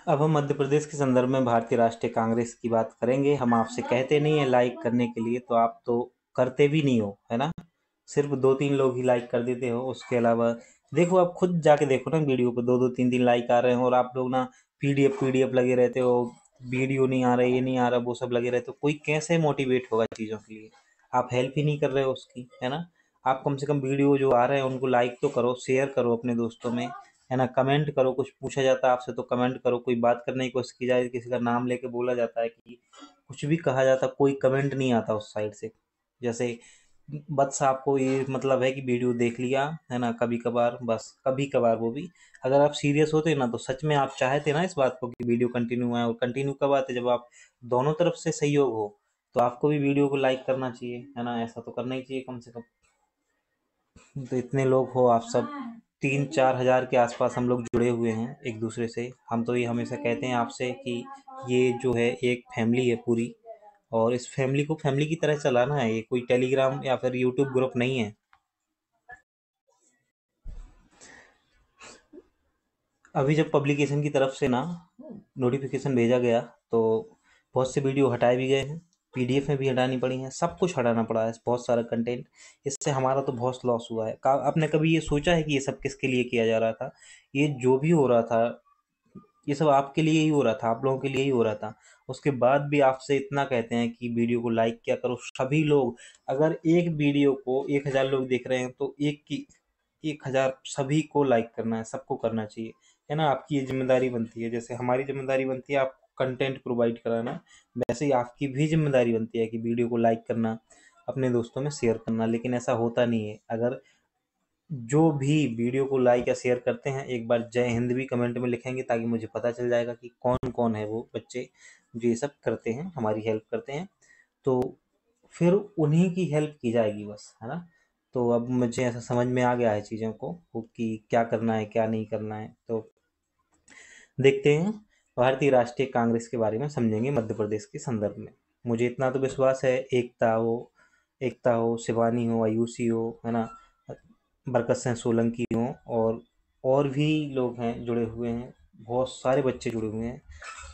अब हम मध्य प्रदेश के संदर्भ में भारतीय राष्ट्रीय कांग्रेस की बात करेंगे। हम आपसे कहते नहीं है लाइक करने के लिए, तो आप तो करते भी नहीं हो, है ना। सिर्फ 2-3 लोग ही लाइक कर देते हो, उसके अलावा देखो, आप खुद जाके देखो ना, वीडियो पे 2-2 3-3 लाइक आ रहे हैं और आप लोग ना पीडीएफ पीडीएफ लगे रहते हो। वीडियो नहीं आ रहा, ये नहीं आ रहा, वो सब लगे रहते हो। कोई कैसे मोटिवेट होगा चीज़ों के लिए? आप हेल्प ही नहीं कर रहे हो उसकी, है ना। आप कम से कम वीडियो जो आ रहे हैं उनको लाइक तो करो, शेयर करो अपने दोस्तों में, है ना। कमेंट करो, कुछ पूछा जाता है आपसे तो कमेंट करो, कोई बात करने की कोशिश की जाए, किसी का नाम लेके बोला जाता है कि कुछ भी कहा जाता है, कोई कमेंट नहीं आता उस साइड से। जैसे बस आपको ये मतलब है कि वीडियो देख लिया, है ना, कभी कभार, बस कभी कभार, वो भी अगर आप सीरियस होते ना तो सच में आप चाहते ना इस बात को कि वीडियो कंटिन्यू आए। और कंटिन्यू कब आते? जब आप दोनों तरफ से सहयोग हो, तो आपको भी वीडियो को लाइक करना चाहिए, है ना। ऐसा तो करना ही चाहिए कम से कम। तो इतने लोग हो आप सब, 3-4 हज़ार के आसपास हम लोग जुड़े हुए हैं एक दूसरे से। हम तो ये हमेशा कहते हैं आपसे कि ये जो है एक फैमिली है पूरी, और इस फैमिली को फैमिली की तरह चलाना है। ये कोई टेलीग्राम या फिर यूट्यूब ग्रुप नहीं है। अभी जब पब्लिकेशन की तरफ से ना नोटिफिकेशन भेजा गया, तो बहुत से वीडियो हटाए भी गए हैं, पीडीएफ में भी हटानी पड़ी हैं, सब कुछ हटाना पड़ा है, बहुत सारा कंटेंट। इससे हमारा तो बहुत लॉस हुआ है। आपने कभी ये सोचा है कि ये सब किसके लिए किया जा रहा था? ये जो भी हो रहा था, ये सब आपके लिए ही हो रहा था, आप लोगों के लिए ही हो रहा था। उसके बाद भी आपसे इतना कहते हैं कि वीडियो को लाइक क्या करो। सभी लोग, अगर एक वीडियो को 1000 लोग देख रहे हैं तो 1000 सभी को लाइक करना है, सबको करना चाहिए, है ना। आपकी ये जिम्मेदारी बनती है, जैसे हमारी जिम्मेदारी बनती है आप कंटेंट प्रोवाइड कराना, वैसे ही आपकी भी जिम्मेदारी बनती है कि वीडियो को लाइक करना, अपने दोस्तों में शेयर करना। लेकिन ऐसा होता नहीं है। अगर जो भी वीडियो को लाइक या शेयर करते हैं, एक बार जय हिंद भी कमेंट में लिखेंगे, ताकि मुझे पता चल जाएगा कि कौन कौन है वो बच्चे जो ये सब करते हैं, हमारी हेल्प करते हैं। तो फिर उन्हीं की हेल्प की जाएगी बस, है ना। तो अब मुझे ऐसा समझ में आ गया है चीज़ों को वो कि क्या करना है क्या नहीं करना है। तो देखते हैं, भारतीय राष्ट्रीय कांग्रेस के बारे में समझेंगे मध्य प्रदेश के संदर्भ में। मुझे इतना तो विश्वास है, एकता हो, शिवानी हो, आयुषी हो, है ना, बरकत सिंह सोलंकी हो, और भी लोग हैं जुड़े हुए हैं। बहुत सारे बच्चे जुड़े हुए हैं।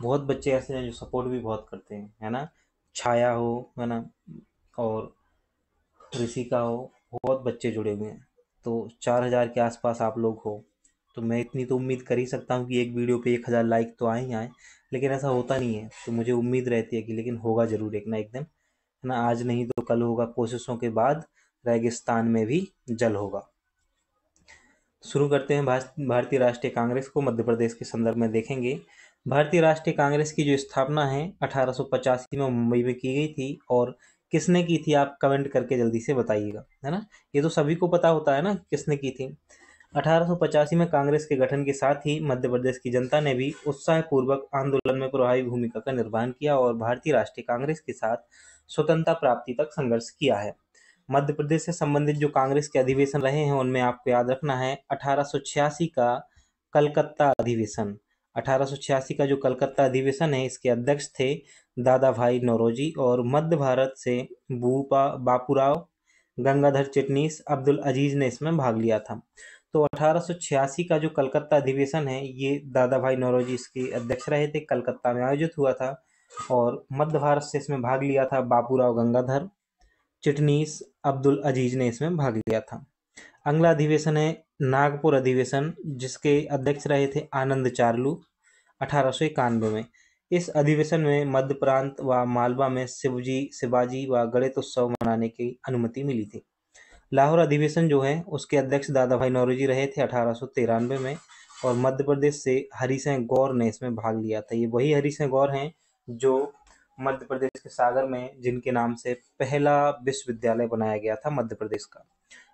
बहुत बच्चे ऐसे हैं जो सपोर्ट भी बहुत करते हैं, है ना। छाया हो, है ना, और ऋषिका हो, बहुत बच्चे जुड़े हुए हैं। तो 4000 के आसपास आप लोग हो। तो मैं इतनी तो उम्मीद कर ही सकता हूँ कि एक वीडियो पे 1000 लाइक तो आए ही आए। लेकिन ऐसा होता नहीं है, तो मुझे उम्मीद रहती है कि लेकिन होगा ज़रूर एक ना एक दिन, है ना। आज नहीं तो कल होगा, कोशिशों के बाद रेगिस्तान में भी जल होगा। शुरू करते हैं भारतीय राष्ट्रीय कांग्रेस को मध्य प्रदेश के संदर्भ में देखेंगे। भारतीय राष्ट्रीय कांग्रेस की जो स्थापना है 1885 में मुंबई में की गई थी। और किसने की थी, आप कमेंट करके जल्दी से बताइएगा, है ना। ये तो सभी को पता होता है ना किसने की थी। 1885 में कांग्रेस के गठन के साथ ही मध्य प्रदेश की जनता ने भी उत्साहपूर्वक आंदोलन में प्रभावी भूमिका का निर्वहन किया और भारतीय राष्ट्रीय कांग्रेस के साथ स्वतंत्रता प्राप्ति तक संघर्ष किया है। मध्य प्रदेश से संबंधित जो कांग्रेस के अधिवेशन रहे हैं, उनमें आपको याद रखना है 1886 का कलकत्ता अधिवेशन। 1886 का जो कलकत्ता अधिवेशन है, इसके अध्यक्ष थे दादा भाई नौरोजी, और मध्य भारत से बापूराव गंगाधर चिटनीस अब्दुल अजीज ने इसमें भाग लिया था। तो 1886 का जो कलकत्ता अधिवेशन है, ये दादा भाई नौरोजी इसके अध्यक्ष रहे थे, कलकत्ता में आयोजित हुआ था। और मध्य भारत से इसमें भाग लिया था बापूराव गंगाधर चिटनीस अब्दुल अजीज ने इसमें भाग लिया था। अगला अधिवेशन है नागपुर अधिवेशन, जिसके अध्यक्ष रहे थे आनंद चार्लू 1891 में। इस अधिवेशन में मध्य प्रांत व मालवा में शिवाजी व गणेश उत्सव मनाने की अनुमति मिली थी। लाहौर अधिवेशन जो है, उसके अध्यक्ष दादा भाई नौरोजी रहे थे 1893 में। और मध्य प्रदेश से हरि सिंह गौर ने इसमें भाग लिया था। ये वही हरि सिंह गौर हैं जो मध्य प्रदेश के सागर में, जिनके नाम से पहला विश्वविद्यालय बनाया गया था मध्य प्रदेश का।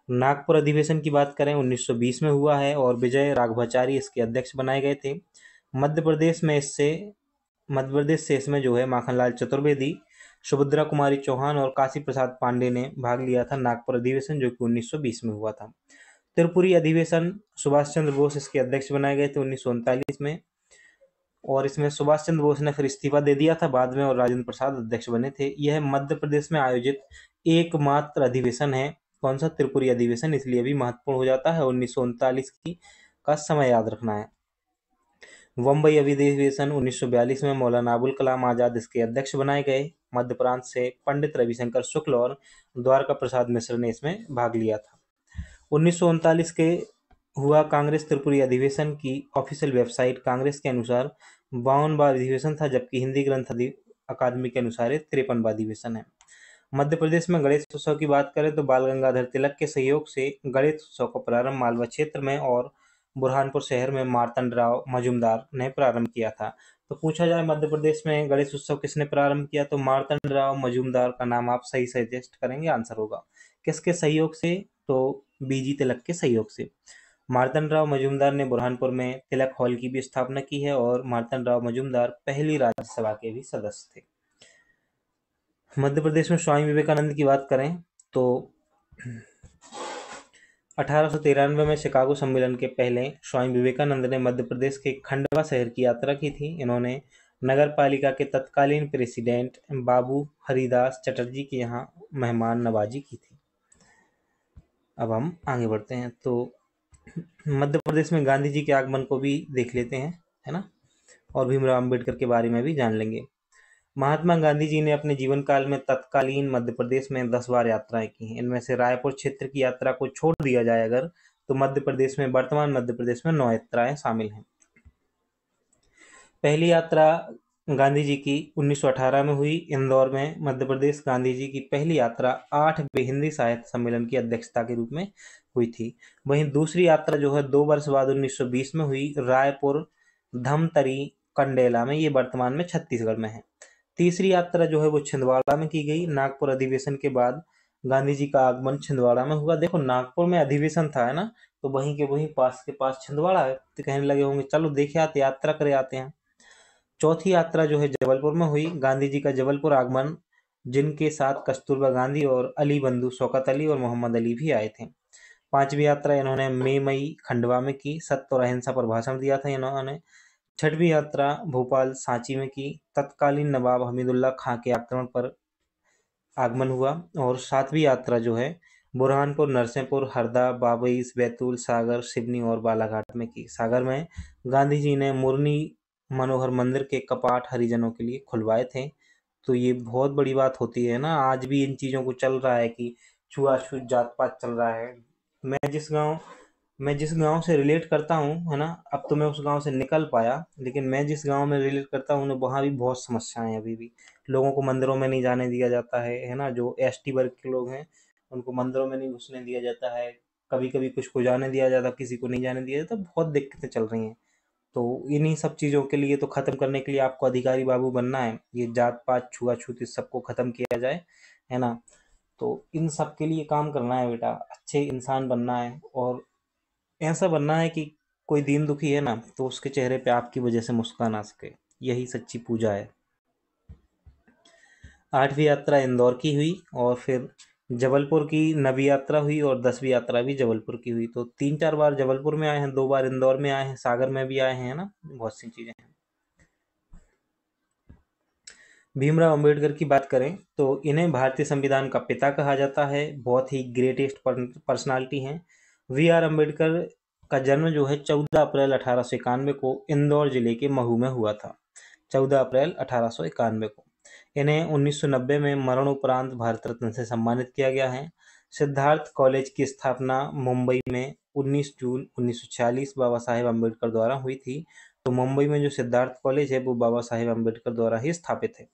नागपुर अधिवेशन की बात करें, 1920 में हुआ है और विजय राघवाचारी इसके अध्यक्ष बनाए गए थे। मध्य प्रदेश में इससे मध्य प्रदेश से इसमें जो है माखनलाल चतुर्वेदी, सुभद्रा कुमारी चौहान और काशी प्रसाद पांडे ने भाग लिया था नागपुर अधिवेशन, जो कि 1920 में हुआ था। त्रिपुरी अधिवेशन, सुभाष चंद्र बोस इसके अध्यक्ष बनाए गए थे 1939 में। और इसमें सुभाष चंद्र बोस ने फिर इस्तीफा दे दिया था बाद में, और राजेंद्र प्रसाद अध्यक्ष बने थे। यह मध्य प्रदेश में आयोजित एकमात्र अधिवेशन है। कौन सा? त्रिपुरी अधिवेशन, इसलिए भी महत्वपूर्ण हो जाता है। 1939 की का समय याद रखना है। बम्बई अधिवेशन 1942 में मौलाना अबुल कलाम आज़ाद इसके अध्यक्ष बनाए गए। मध्य प्रांत से पंडित रविशंकर शुक्ल और द्वारका प्रसाद मिश्र ने इसमें भाग लिया था। 1939 के हुआ कांग्रेस त्रिपुरी अधिवेशन की ऑफिशियल वेबसाइट कांग्रेस के अनुसार 52वां अधिवेशन था, जबकि हिंदी ग्रंथ अकादमी के अनुसार 53वां अधिवेशन है। मध्य प्रदेश में गणेश उत्सव की बात करें तो बाल गंगाधर तिलक के सहयोग से गणेश उत्सव का प्रारंभ मालवा क्षेत्र में और बुरहानपुर शहर में मार्तंडराव मजूमदार ने प्रारंभ किया था। तो पूछा जाए मध्य प्रदेश में गणेश उत्सव किसने प्रारंभ किया, तो मार्तंडराव मजूमदार का नाम आप सही सजेस्ट करेंगे, आंसर होगा किसके सहयोग से, तो बीजी तिलक के सहयोग से। मार्तंडराव मजूमदार ने बुरहानपुर में तिलक हॉल की भी स्थापना की है और मार्तंडराव मजूमदार पहली राज्यसभा के भी सदस्य थे। मध्य प्रदेश में स्वामी विवेकानंद की बात करें तो 1893 में शिकागो सम्मेलन के पहले स्वामी विवेकानंद ने मध्य प्रदेश के खंडवा शहर की यात्रा की थी। इन्होंने नगर पालिका के तत्कालीन प्रेसिडेंट बाबू हरिदास चटर्जी के यहाँ मेहमान नवाजी की थी। अब हम आगे बढ़ते हैं तो मध्य प्रदेश में गांधी जी के आगमन को भी देख लेते हैं, है ना, और भीमराव अंबेडकर के बारे में भी जान लेंगे। महात्मा गांधी जी ने अपने जीवन काल में तत्कालीन मध्य प्रदेश में 10 बार यात्राएं की हैं। इनमें से रायपुर क्षेत्र की यात्रा को छोड़ दिया जाए अगर, तो मध्य प्रदेश में वर्तमान मध्य प्रदेश में 9 यात्राएं शामिल हैं। पहली यात्रा गांधी जी की 1918 में हुई इंदौर में मध्य प्रदेश। गांधी जी की पहली यात्रा 8वें हिंदी साहित्य सम्मेलन की अध्यक्षता के रूप में हुई थी। वहीं दूसरी यात्रा जो है 2 वर्ष बाद 1920 में हुई रायपुर धमतरी कंडेला में, ये वर्तमान में छत्तीसगढ़ में है। तीसरी यात्रा जो है वो छिंदवाड़ा में की गई। नागपुर अधिवेशन के बाद गांधी जी का आगमन छिंदवाड़ा में हुआ। देखो नागपुर में अधिवेशन था, है ना, तो वहीं के वहीं पास के पास छिंदवाड़ा है, तो कहने लगे होंगे चलो देखे आते, यात्रा करे आते हैं। चौथी यात्रा जो है जबलपुर में हुई। गांधी जी का जबलपुर आगमन, जिनके साथ कस्तूरबा गांधी और अली बंधु शौकत अली और मोहम्मद अली भी आए थे। पांचवी यात्रा इन्होंने मई खंडवा में की। सत्य और अहिंसा पर भाषण दिया था इन्होंने। छठवीं यात्रा भोपाल सांची में की। तत्कालीन नवाब हमीदुल्ला खां के आक्रमण पर आगमन हुआ। और सातवीं यात्रा जो है बुरहानपुर, नरसिंहपुर, हरदा, बाबईस, बैतूल, सागर, सिवनी और बालाघाट में की। सागर में गांधी जी ने मुरली मनोहर मंदिर के कपाट हरिजनों के लिए खुलवाए थे। तो ये बहुत बड़ी बात होती है ना, आज भी इन चीज़ों को चल रहा है कि छुआछूत जात पात चल रहा है। मैं जिस गांव से रिलेट करता हूँ, है ना, अब तो मैं उस गांव से निकल पाया, लेकिन मैं जिस गांव में रिलेट करता हूँ वहाँ भी बहुत समस्याएं हैं अभी भी। लोगों को मंदिरों में नहीं जाने दिया जाता है ना, जो एसटी वर्ग के लोग हैं उनको मंदिरों में नहीं घुसने दिया जाता है। कभी कभी कुछ को जाने दिया जाता, किसी को नहीं जाने दिया जाता, बहुत दिक्कतें चल रही हैं। तो इन्हीं सब चीज़ों के लिए, तो ख़त्म करने के लिए आपको अधिकारी बाबू बनना है। ये जात पात छुआछूत इस सबको ख़त्म किया जाए, है ना। तो इन सब के लिए काम करना है बेटा, अच्छे इंसान बनना है और ऐसा बनना है कि कोई दीन दुखी है ना तो उसके चेहरे पे आपकी वजह से मुस्कान आ सके, यही सच्ची पूजा है। 8वीं यात्रा इंदौर की हुई और फिर जबलपुर की 9वीं यात्रा हुई और 10वीं यात्रा भी जबलपुर की हुई। तो 3-4 बार जबलपुर में आए हैं, 2 बार इंदौर में आए हैं, सागर में भी आए हैं, ना, बहुत सी चीज़ें हैं। भीमराव अंबेडकर की बात करें तो इन्हें भारतीय संविधान का पिता कहा जाता है। बहुत ही ग्रेटेस्ट पर्सनालिटी हैं। वी.आर. अम्बेडकर का जन्म जो है 14 अप्रैल 1891 को इंदौर जिले के महू में हुआ था। 14 अप्रैल 1891 को। इन्हें 1990 में मरणोपरांत भारत रत्न से सम्मानित किया गया है। सिद्धार्थ कॉलेज की स्थापना मुंबई में 19 जून 1946 बाबा साहेब अम्बेडकर द्वारा हुई थी। तो मुंबई में जो सिद्धार्थ कॉलेज है वो बाबा साहेब अम्बेडकर द्वारा ही स्थापित है।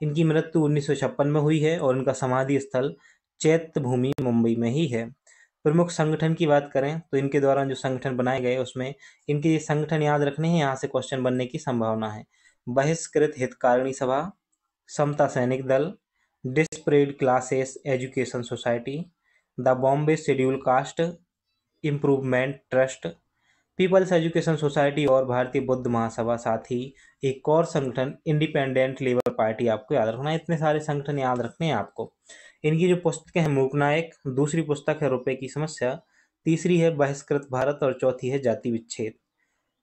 इनकी मृत्यु 1956 में हुई है और इनका समाधि स्थल चैत्य भूमि मुंबई में ही है। प्रमुख संगठन की बात करें तो इनके द्वारा जो संगठन बनाए गए उसमें इनके ये संगठन याद रखने हैं, यहाँ से क्वेश्चन बनने की संभावना है। बहिष्कृत हितकारिणी सभा, Samata Sainik Dal, depressed classes education society, the Bombay schedule caste improvement trust, people's education society और भारतीय बुद्ध महासभा। साथ ही एक और संगठन इंडिपेंडेंट लेबर पार्टी आपको याद रखना है। इतने सारे संगठन याद रखने हैं आपको। इनकी जो पुस्तकें हैं मूकनायक, दूसरी पुस्तक है रुपए की समस्या, तीसरी है बहिष्कृत भारत और चौथी है जाति विच्छेद।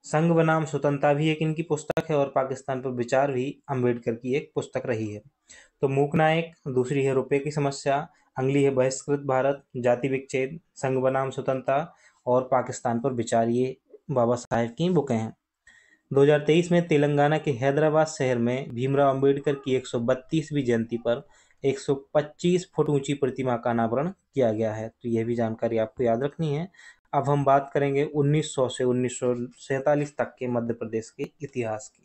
संघ बनाम स्वतंत्रता भी एक इनकी पुस्तक है और पाकिस्तान पर विचार भी अम्बेडकर की एक पुस्तक रही है। तो मूकनायक, दूसरी है रुपए की समस्या, अगली है बहिष्कृत भारत, जाति विच्छेद, संघ बनाम स्वतंत्रता और पाकिस्तान पर विचार, ये बाबा साहेब की बुकें हैं। 2023 में तेलंगाना के हैदराबाद शहर में भीमराव अंबेडकर की 132वीं जयंती पर 125 फुट ऊंची प्रतिमा का अनावरण किया गया है। तो यह भी जानकारी आपको याद रखनी है। अब हम बात करेंगे 1900 से 1947 तक के मध्य प्रदेश के इतिहास की।